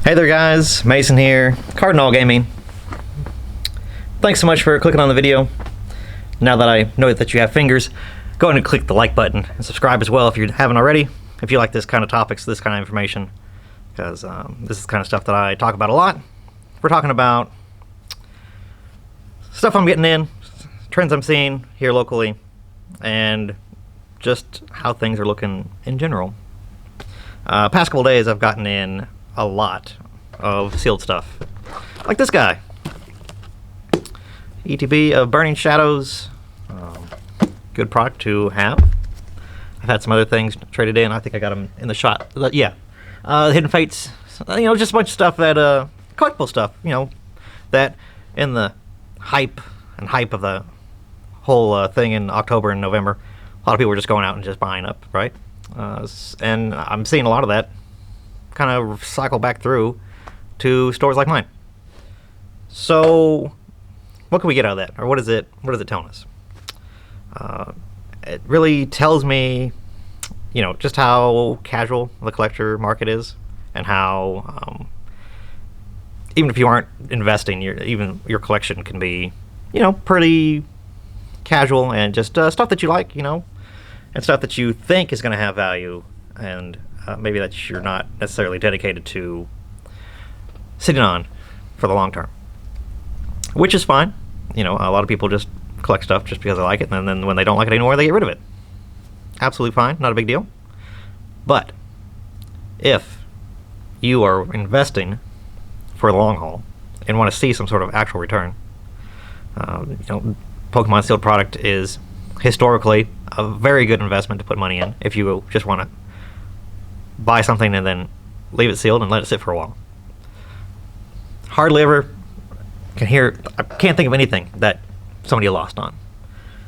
Hey there guys, Mason here, Cardinal Gaming. Thanks so much for clicking on the video. Now that I know that you have fingers, go ahead and click the like button and subscribe as well if you haven't already, if you like this kind of topics, this kind of information, because this is the kind of stuff that I talk about a lot. We're talking about stuff I'm getting in, trends I'm seeing here locally, and just how things are looking in general. Past couple days I've gotten in a lot of sealed stuff, like this guy, ETB of Burning Shadows. Good product to have. I've had some other things traded in. I think I got them in the shot. Yeah, Hidden Fates. Just a bunch of stuff that collectible stuff. That in the hype of the whole thing in October and November, a lot of people were just going out and just buying up, right? And I'm seeing a lot of that kind of cycle back through to stores like mine. So what can we get out of that, or what is it telling us? It really tells me just how casual the collector market is, and how even if you aren't investing, your collection can be pretty casual, and just stuff that you like, and stuff that you think is going to have value, and maybe that you're not necessarily dedicated to sitting on for the long term, which is fine. A lot of people just collect stuff just because they like it, and then when they don't like it anymore, they get rid of it. Absolutely fine, not a big deal. But if you are investing for the long haul and want to see some sort of actual return, Pokemon sealed product is historically a very good investment to put money in if you just want to buy something and then leave it sealed and let it sit for a while. Hardly ever I can't think of anything that somebody lost on.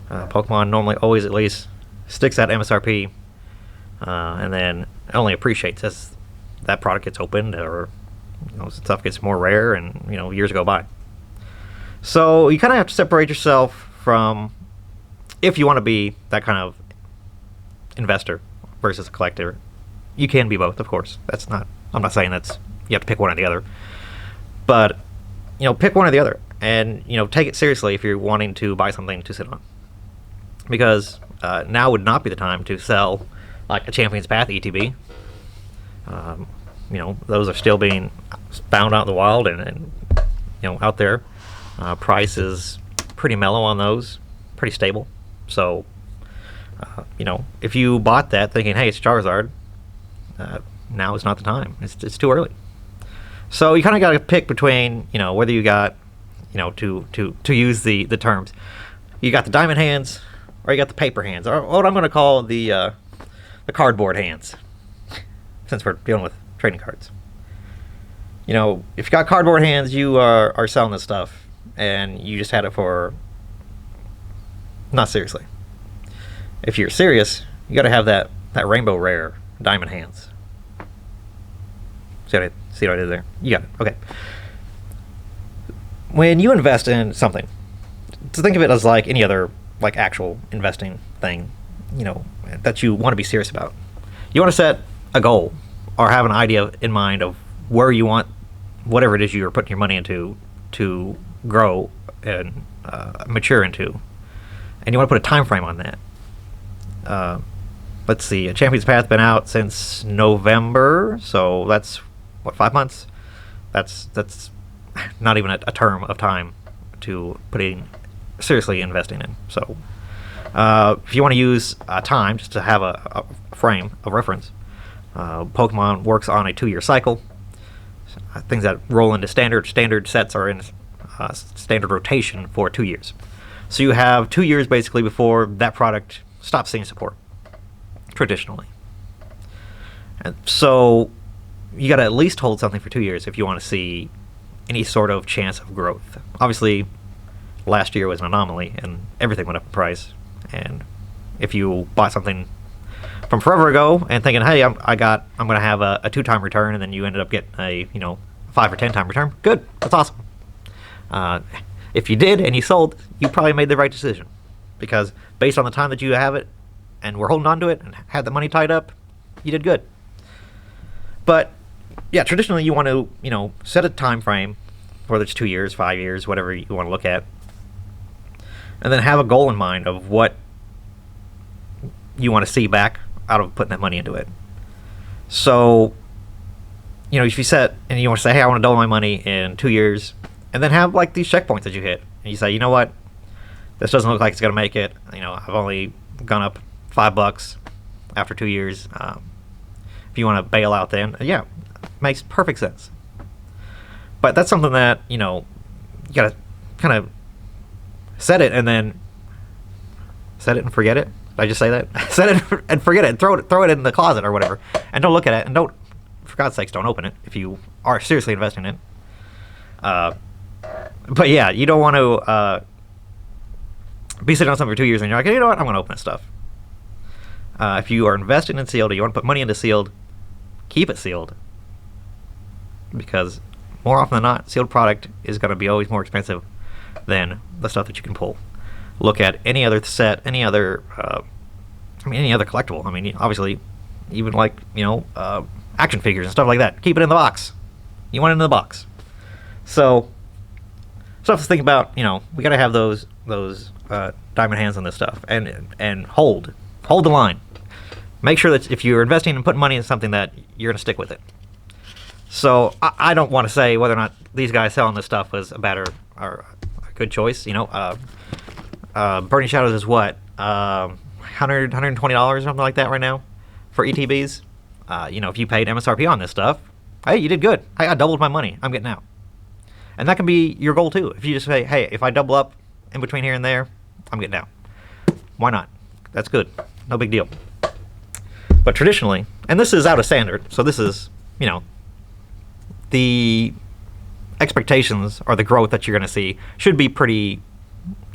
Pokemon normally always at least sticks at MSRP, and then only appreciates as that product gets opened, or stuff gets more rare, and years go by. So you kind of have to separate yourself from, if you want to be that kind of investor versus a collector. You can be both, of course. I'm not saying you have to pick one or the other, but pick one or the other, and take it seriously if you're wanting to buy something to sit on, because now would not be the time to sell like a Champion's Path ETB. Those are still being found out in the wild, and out there. Price is pretty mellow on those, pretty stable. So if you bought that thinking, hey, it's Charizard, now is not the time. It's too early. So you kind of got to pick between whether you got to use the terms, you got the diamond hands or you got the paper hands, or what I'm going to call the cardboard hands, since we're dealing with trading cards. If you got cardboard hands, you are selling this stuff and you just had it for not seriously. If you're serious, you got to have that rainbow rare diamond hands. See what I did there? You got it. Okay. When you invest in something, to think of it as like any other actual investing thing, that you want to be serious about. You want to set a goal or have an idea in mind of where you want whatever it is you're putting your money into to grow and mature into, and you want to put a time frame on that. Let's see, a Champion's Path been out since November, so that's 5 months. That's not even a term of time to seriously investing in. So if you want to use time just to have a frame of reference, Pokemon works on a 2-year cycle. Things that roll into standard sets are in standard rotation for 2 years. So you have 2 years basically before that product stops seeing support traditionally. And so you got to at least hold something for 2 years if you want to see any sort of chance of growth. Obviously, last year was an anomaly and everything went up in price. And if you bought something from forever ago and thinking, hey, I'm going to have a 2-time return, and then you ended up getting a 5 or 10-time return, good, that's awesome. If you did and you sold, you probably made the right decision, because based on the time that you have it and were holding on to it and had the money tied up, you did good. But yeah, traditionally you want to, set a time frame, whether it's 2 years, 5 years, whatever you want to look at, and then have a goal in mind of what you want to see back out of putting that money into it. So, if you set and you want to say, hey, I want to double my money in 2 years, and then have like these checkpoints that you hit, and you say, you know what, this doesn't look like it's going to make it. I've only gone up $5 after 2 years. If you want to bail out, then yeah, makes perfect sense. But that's something that you got to kind of set it and then set it and forget it. Did I just say that? Set it and forget it, and throw it in the closet or whatever, and don't look at it, and don't, for God's sakes, don't open it if you are seriously investing in it. But yeah, you don't want to be sitting on something for 2 years and you're like, you know what, I'm going to open this stuff. If you are investing in sealed or you want to put money into sealed, keep it sealed, because more often than not, sealed product is going to be always more expensive than the stuff that you can pull. Look at any other set, any other collectible. Obviously, even like action figures and stuff like that. Keep it in the box. You want it in the box. So stuff to think about. We got to have those diamond hands on this stuff, and hold the line. Make sure that if you're investing and putting money in something, that you're going to stick with it. So I don't want to say whether or not these guys selling this stuff was a bad or a good choice. Burning Shadows is what, $100, $120 or something like that right now for ETBs. If you paid MSRP on this stuff, hey, you did good. I doubled my money. I'm getting out. And that can be your goal too. If you just say, hey, if I double up in between here and there, I'm getting out. Why not? That's good. No big deal. But traditionally, and this is out of standard, so this is, the expectations or the growth that you're going to see should be pretty,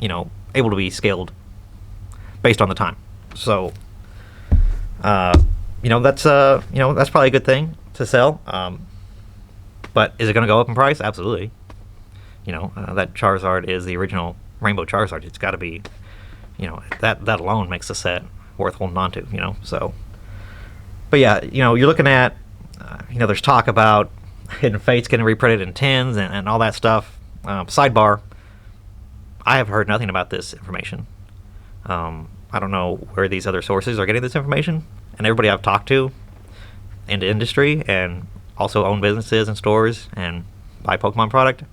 able to be scaled based on the time. So, that's probably a good thing to sell. But is it going to go up in price? Absolutely. That Charizard is the original Rainbow Charizard. It's got to be, that alone makes the set worth holding on to. So, but yeah, you're looking at, there's talk about Hidden Fates getting reprinted in tins and all that stuff. Sidebar, I have heard nothing about this information. I don't know where these other sources are getting this information, and everybody I've talked to in the industry and also own businesses and stores and buy Pokemon product,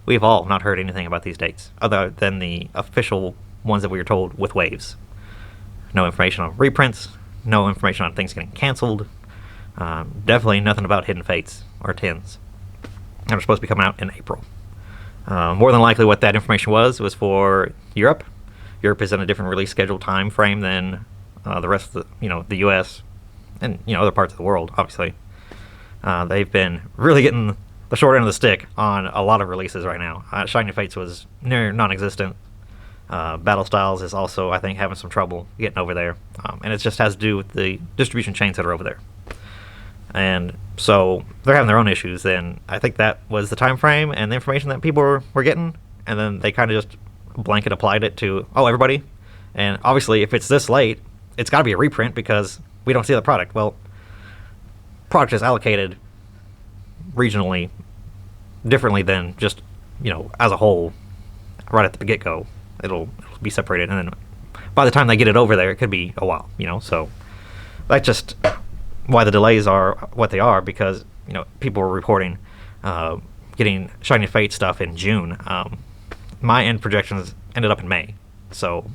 we've all not heard anything about these dates other than the official ones that we were told with waves. No information on reprints, no information on things getting canceled, definitely nothing about Hidden Fates or tins. And they're supposed to be coming out in April. More than likely what that information was for Europe. Europe is in a different release schedule time frame than the rest of the U.S. and other parts of the world, obviously. They've been really getting the short end of the stick on a lot of releases right now. Shining Fates was near non-existent. Battle Styles is also, I think, having some trouble getting over there. And it just has to do with the distribution chains that are over there. And so they're having their own issues, and I think that was the time frame and the information that people were getting, and then they kind of just blanket applied it to, everybody. And obviously, if it's this late, it's got to be a reprint because we don't see the product. Well, product is allocated regionally differently than just, as a whole, right at the get-go. It'll be separated, and then by the time they get it over there, it could be a while, so that's just why the delays are what they are, because people were reporting getting Shiny Fate stuff in June. My end projections ended up in May, so,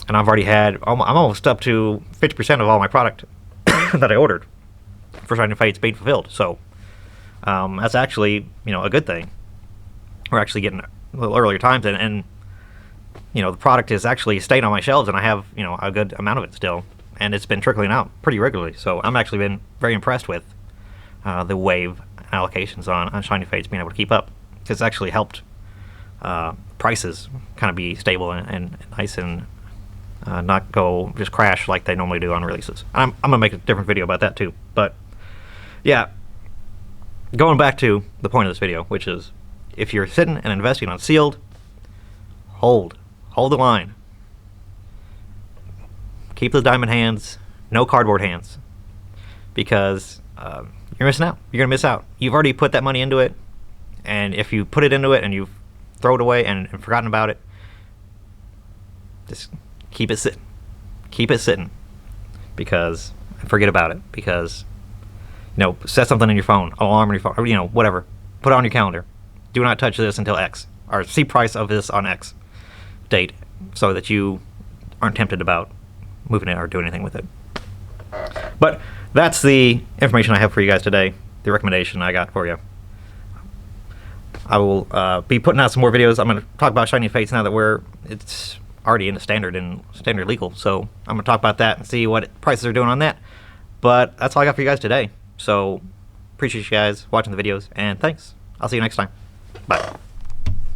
and I've already had, I'm almost up to 50% of all my product that I ordered for Shiny Fates being fulfilled. So that's actually a good thing. We're actually getting a little earlier times, and the product is actually staying on my shelves, and I have a good amount of it still. And it's been trickling out pretty regularly. So I'm actually been very impressed with the wave allocations on Shiny Fates being able to keep up. It's actually helped prices kind of be stable and nice, and not go just crash like they normally do on releases. I'm going to make a different video about that too. But yeah, going back to the point of this video, which is if you're sitting and investing on sealed, hold the line. Keep the diamond hands, no cardboard hands, because you're missing out. You're gonna miss out. You've already put that money into it, and if you put it into it and you throw it away and forgotten about it, just keep it sitting. Keep it sitting, because forget about it. Because set something in your phone, alarm on your phone, or whatever. Put it on your calendar. Do not touch this until X, or see price of this on X date, so that you aren't tempted about moving it or doing anything with it. But that's the information I have for you guys today. The recommendation I got for you. I will be putting out some more videos. I'm going to talk about Shiny Fates now that it's already in the standard legal. So I'm going to talk about that and see what prices are doing on that. But that's all I got for you guys today. So appreciate you guys watching the videos, and thanks. I'll see you next time. Bye.